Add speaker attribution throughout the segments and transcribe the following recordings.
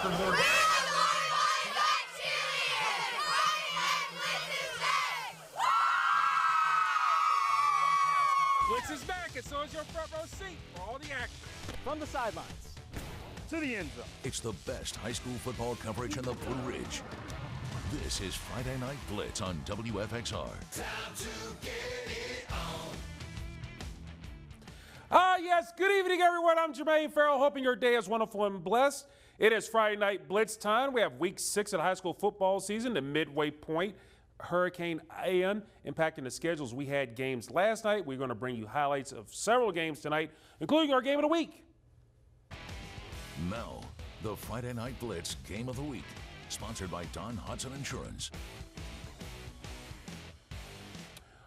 Speaker 1: For more.
Speaker 2: Blitz is back, and so is your front row seat for all the action.
Speaker 3: From the sidelines to the end zone.
Speaker 4: It's the best high school football coverage in the Blue Ridge. This is Friday Night Blitz on WFXR.
Speaker 5: Time to get it on.
Speaker 2: Yes, good evening, everyone. I'm Jermaine Farrell, hoping your day is wonderful and blessed. It is Friday Night Blitz time. We have week 6 of the high school football season, the midway point. Hurricane Ian impacting the schedules. We had games last night. We're going to bring you highlights of several games tonight, including our game of the week.
Speaker 4: Now, the Friday Night Blitz Game of the Week, sponsored by Don Hudson Insurance.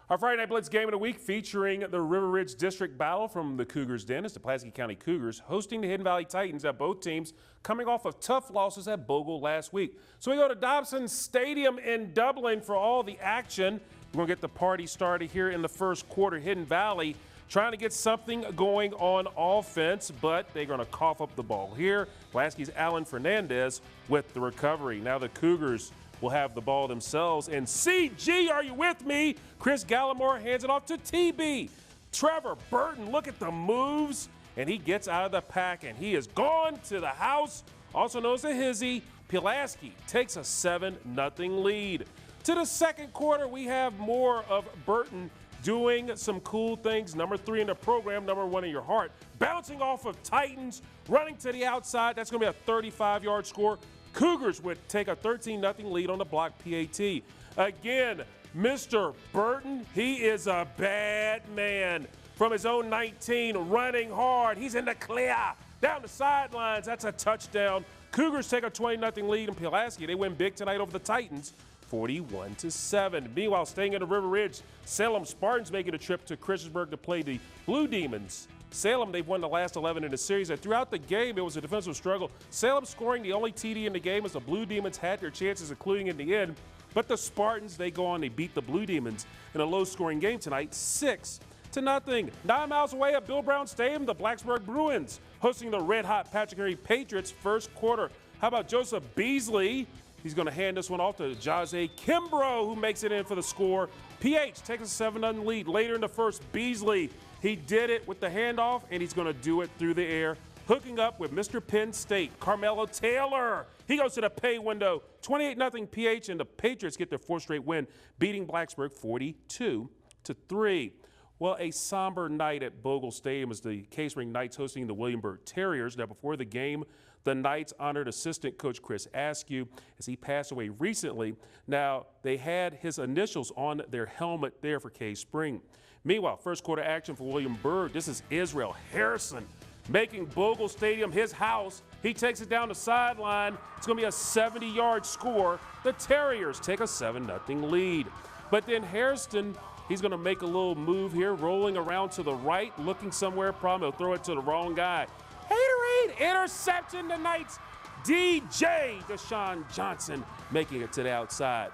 Speaker 2: Our Friday Night Blitz Game of the Week featuring the River Ridge District Battle from the Cougars Den. It's the Pulaski County Cougars hosting the Hidden Valley Titans at both teams coming off of tough losses at Bogle last week. So we go to Dobson Stadium in Dublin for all the action. We're going to get the party started here in the first quarter. Hidden Valley trying to get something going on offense, but they're going to cough up the ball here. Pulaski's Alan Fernandez with the recovery. Now the Cougars will have the ball themselves. And CG, are you with me? Chris Gallimore hands it off to TB. Trevor Burton, look at the moves. And he gets out of the pack, and he is gone to the house, also known as a hizzy. Pulaski takes a 7-0 lead. To the second quarter, we have more of Burton doing some cool things. Number 3 in the program, number 1 in your heart. Bouncing off of Titans, running to the outside. That's going to be a 35-yard score. Cougars would take a 13-0 lead on the block PAT. Again, Mr. Burton, he is a bad man. From his own 19, running hard. He's in the clear. Down the sidelines, that's a touchdown. Cougars take a 20-0 lead in Pulaski. They win big tonight over the Titans, 41-7. Meanwhile, staying in the River Ridge, Salem Spartans making a trip to Christiansburg to play the Blue Demons. Salem, they've won the last 11 in the series, and throughout the game, it was a defensive struggle. Salem scoring the only TD in the game as the Blue Demons had their chances, including in the end. But the Spartans, they go on, they beat the Blue Demons in a low-scoring game tonight, 6-0. 9 miles away at Bill Brown Stadium, the Blacksburg Bruins hosting the red-hot Patrick Henry Patriots first quarter. How about Joseph Beasley? He's going to hand this one off to Jose Kimbrough, who makes it in for the score. PH takes a 7-0 lead. Later in the first, Beasley, he did it with the handoff, and he's going to do it through the air, hooking up with Mr. Penn State, Carmelo Taylor. He goes to the pay window, 28-0 PH, and the Patriots get their 4th straight win, beating Blacksburg 42-3. Well, a somber night at Bogle Stadium as the Case Ring Knights hosting the Williamsburg Terriers. Now, before the game, the Knights honored assistant coach Chris Askew as he passed away recently. Now, they had his initials on their helmet there for Case Spring. Meanwhile, first quarter action for Williamsburg. This is Israel Harrison making Bogle Stadium his house. He takes it down the sideline. It's going to be a 70-yard score. The Terriers take a 7-0 lead. But then Harrison, he's going to make a little move here, rolling around to the right, looking somewhere. Probably he'll throw it to the wrong guy. Haterade, interception. The Knights, DJ Deshaun Johnson making it to the outside.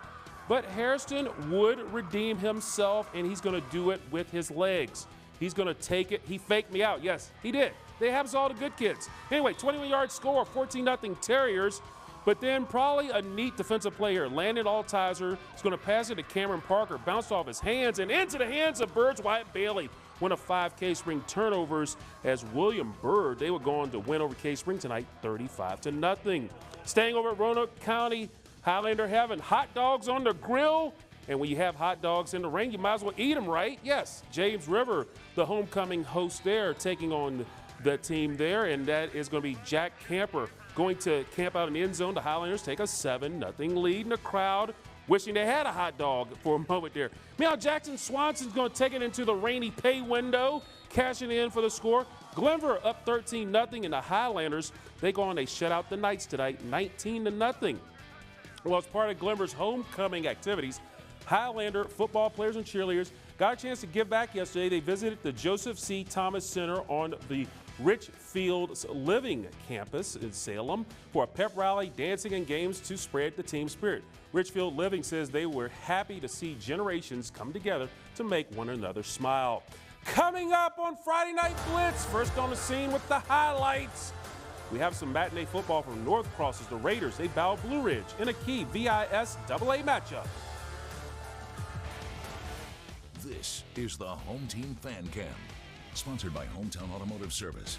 Speaker 2: But Harrison would redeem himself, and he's going to do it with his legs. He's going to take it. He faked me out. Yes, he did. They have all the good kids. Anyway, 21-yard score, 14-0 Terriers. But then probably a neat defensive play here. Landon Altizer is going to pass it to Cameron Parker, bounced off his hands and into the hands of Bird's Wyatt Bailey. One of 5 K-Spring turnovers as William Byrd, they would go on to win over K-Spring tonight, 35-0. Staying over at Roanoke County, Highlander having hot dogs on the grill. And when you have hot dogs in the ring, you might as well eat them, right? Yes, James River, the homecoming host there, taking on the team there, and that is going to be Jack Camper going to camp out in the end zone. The Highlanders take a 7-0 lead in the crowd, wishing they had a hot dog for a moment there. Meanwhile, Jackson Swanson's going to take it into the rainy pay window, cashing in for the score. Glenver up 13-0, and the Highlanders, they go on, they shut out the Knights tonight, 19-0. Well, as part of Glenver's homecoming activities, Highlander football players and cheerleaders got a chance to give back yesterday. They visited the Joseph C. Thomas Center on the Richfield Living campus in Salem for a pep rally, dancing, and games to spread the team spirit. Richfield Living says they were happy to see generations come together to make one another smile. Coming up on Friday Night Blitz, first on the scene with the highlights. we have some matinee football from North Cross as the Raiders, they battle Blue Ridge in a key VIS AA matchup.
Speaker 4: This is the Home Team Fan Cam, sponsored by Hometown Automotive Service.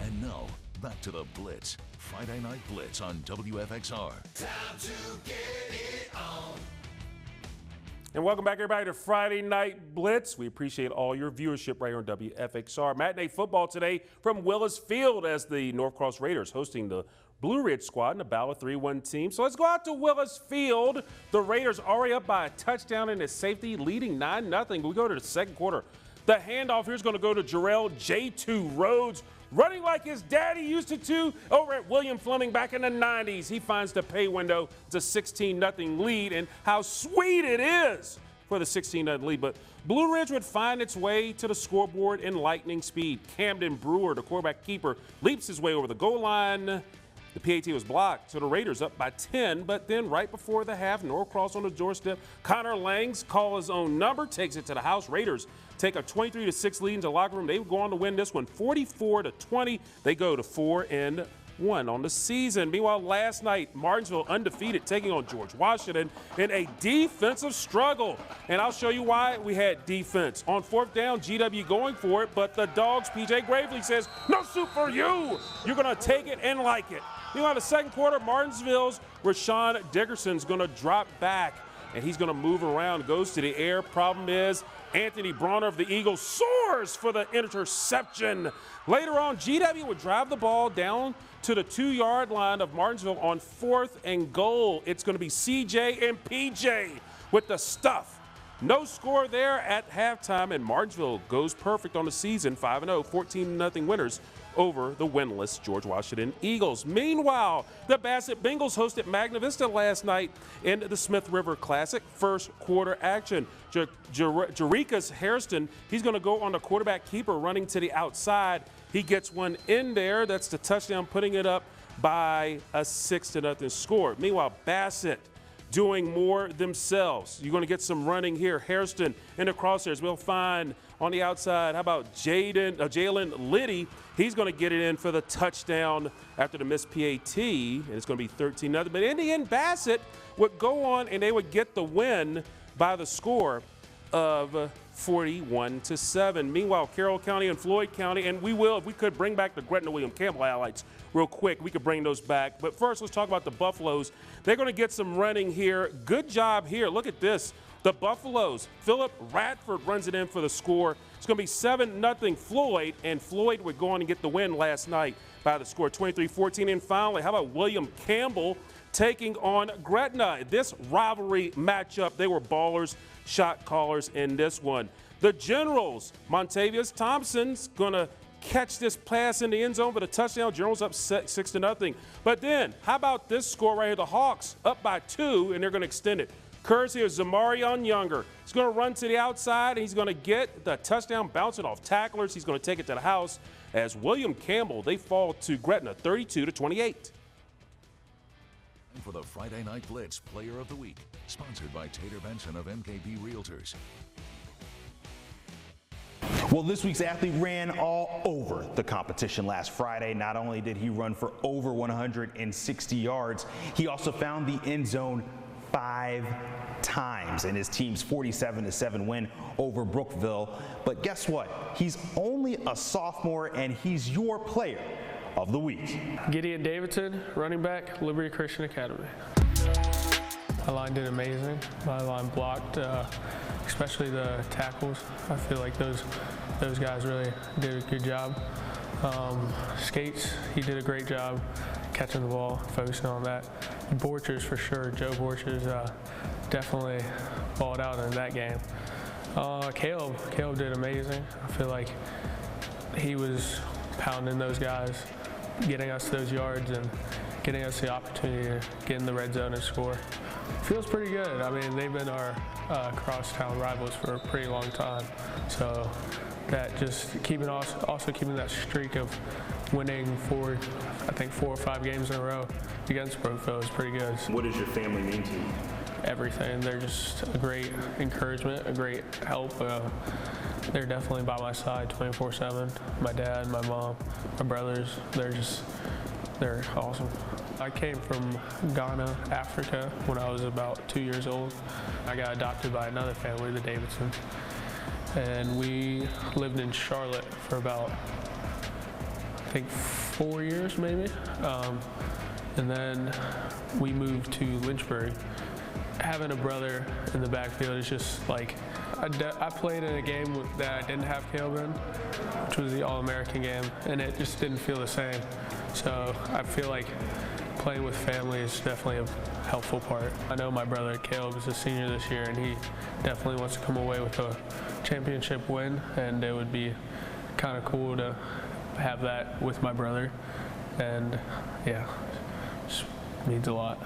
Speaker 4: And now, back to the Blitz. Friday Night Blitz on WFXR.
Speaker 5: Time to get it on.
Speaker 2: And welcome back, everybody, to Friday Night Blitz. We appreciate all your viewership right here on WFXR. Matinee football today from Willis Field as the North Cross Raiders hosting the Blue Ridge squad in a battle of 3-1 team. So let's go out to Willis Field. The Raiders already up by a touchdown in his safety, leading 9-0. We go to the second quarter. The handoff here is going to go to Jarrell J2 Rhodes, running like his daddy used to do over at William Fleming back in the 90s. He finds the pay window. It's a 16-0 lead, and how sweet it is for the 16-0 lead. But Blue Ridge would find its way to the scoreboard in lightning speed. Camden Brewer, the quarterback keeper, leaps his way over the goal line. The PAT was blocked, so the Raiders up by 10, but then right before the half, North Cross on the doorstep. Connor Langs calls his own number, takes it to the house. Raiders take a 23-6 lead into the locker room. They would go on to win this one 44-20. They go to 4-1 on the season. Meanwhile, last night, Martinsville undefeated, taking on George Washington in a defensive struggle. And I'll show you why we had defense. On fourth down, GW going for it, but the Dogs, PJ Gravely says, no soup for you. You're going to take it and like it. Meanwhile, the second quarter, Martinsville's Rashawn Dickerson's going to drop back, and he's going to move around, goes to the air. Problem is, Anthony Bronner of the Eagles soars for the interception. Later on, GW would drive the ball down to the 2-yard line of Martinsville on 4th and goal. It's going to be CJ and PJ with the stuff. No score there at halftime, and Martinsville goes perfect on the season, 5-0, 14-0 winners over the winless George Washington Eagles. Meanwhile, the Bassett Bengals hosted Magna Vista last night in the Smith River Classic first quarter action. Jarikas Hairston, he's going to go on the quarterback keeper running to the outside. He gets one in there. That's the touchdown, putting it up by a 6-0 score. Meanwhile, Bassett doing more themselves. You're going to get some running here. Hairston in the crosshairs. We'll find on the outside, how about Jalen Liddy? He's going to get it in for the touchdown after the missed PAT, and it's going to be 13-0. But in the end, Bassett would go on, and they would get the win by the score of 41-7. Meanwhile, Carroll County and Floyd County, and we will, if we could bring back the Gretna William Campbell highlights real quick, we could bring those back. But first, let's talk about the Buffaloes. They're going to get some running here. Good job here. Look at this. The Buffaloes, Philip Radford runs it in for the score. It's going to be 7-0 Floyd, and Floyd would go on and get the win last night by the score 23-14. And finally, how about William Campbell taking on Gretna? This rivalry matchup, they were ballers, shot callers in this one. The Generals, Montavious Thompson's going to catch this pass in the end zone for the touchdown. Generals up 6-0. But then, how about this score right here? The Hawks up by 2, and they're going to extend it. Courtesy of Zamarion Younger. He's going to run to the outside, and he's going to get the touchdown bouncing off tacklers. He's going to take it to the house as William Campbell, they fall to Gretna 32-28.
Speaker 4: For the Friday Night Blitz Player of the Week, sponsored by Tater Benson of MKB Realtors.
Speaker 1: Well, this week's athlete ran all over the competition last Friday. Not only did he run for over 160 yards, he also found the end zone 5 times in his team's 47-7 win over Brookville. But guess what? He's only a sophomore, and he's your player of the week.
Speaker 6: Gideon Davidson, running back, Liberty Christian Academy. My line did amazing. My line blocked, especially the tackles. I feel like those guys really did a good job. Skates, he did a great job catching the ball, focusing on that. Borchers for sure. Joe Borchers definitely balled out in that game. Caleb did amazing. I feel like he was pounding those guys, getting us those yards and getting us the opportunity to get in the red zone and score. Feels pretty good. I mean, they've been our crosstown rivals for a pretty long time, so that just also keeping that streak of winning I think 4 or 5 games in a row against Brookville is pretty good.
Speaker 1: What does your family mean to you?
Speaker 6: Everything. They're just a great encouragement, a great help. They're definitely by my side 24/7. My dad, my mom, my brothers, they're awesome. I came from Ghana, Africa, when I was about 2 years old. I got adopted by another family, the Davidsons, and we lived in Charlotte for about, I think, 4 years maybe, and then we moved to Lynchburg. Having a brother in the backfield is just like, I played in a game that I didn't have Caleb in, which was the All-American game, and it just didn't feel the same. So I feel like playing with family is definitely a helpful part. I know my brother Caleb is a senior this year, and he definitely wants to come away with a championship win, and it would be kind of cool to have that with my brother, and yeah, just means a lot.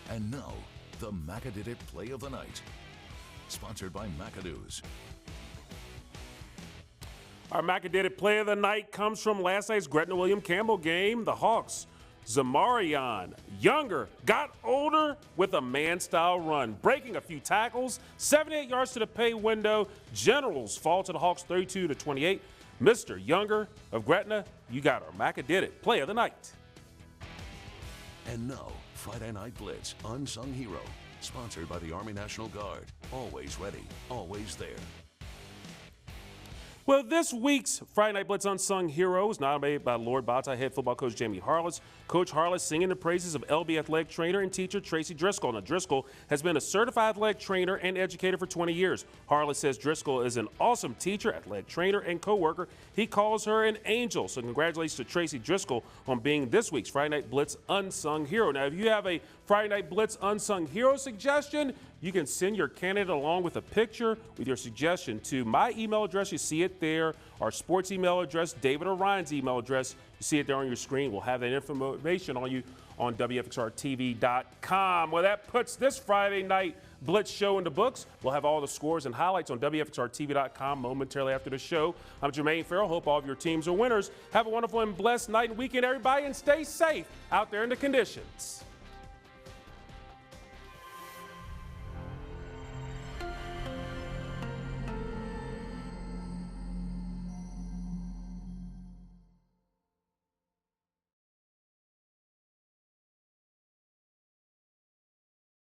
Speaker 4: And now, the Macadit Play of the Night, sponsored by McAdoo's.
Speaker 2: Our Macadit Play of the Night comes from last night's Gretna William Campbell game. The Hawks, Zamarian Younger, got older with a man-style run, breaking a few tackles, 78 yards to the pay window. Generals fall to the Hawks 32-28. Mr. Younger of Gretna, you got our Macadit Play of the Night.
Speaker 4: And now, Friday Night Blitz, Unsung Hero, sponsored by the Army National Guard. Always ready, always there.
Speaker 2: Well, this week's Friday Night Blitz Unsung Hero is nominated by Lord Bata head football coach Jamie Harless. Coach Harless singing the praises of LB athletic trainer and teacher Tracy Driscoll. Now, Driscoll has been a certified athletic trainer and educator for 20 years. Harless says Driscoll is an awesome teacher, athletic trainer, and co-worker. He calls her an angel. So congratulations to Tracy Driscoll on being this week's Friday Night Blitz Unsung Hero. Now, if you have a Friday Night Blitz Unsung Hero suggestion, you can send your candidate along with a picture with your suggestion to my email address. You see it there. Our sports email address, David or Ryan's email address. You see it there on your screen. We'll have that information on you on WFXRTV.com. Well, that puts this Friday Night Blitz show in the books. We'll have all the scores and highlights on WFXRTV.com momentarily after the show. I'm Jermaine Farrell. Hope all of your teams are winners. Have a wonderful and blessed night and weekend, everybody, and stay safe out there in the conditions.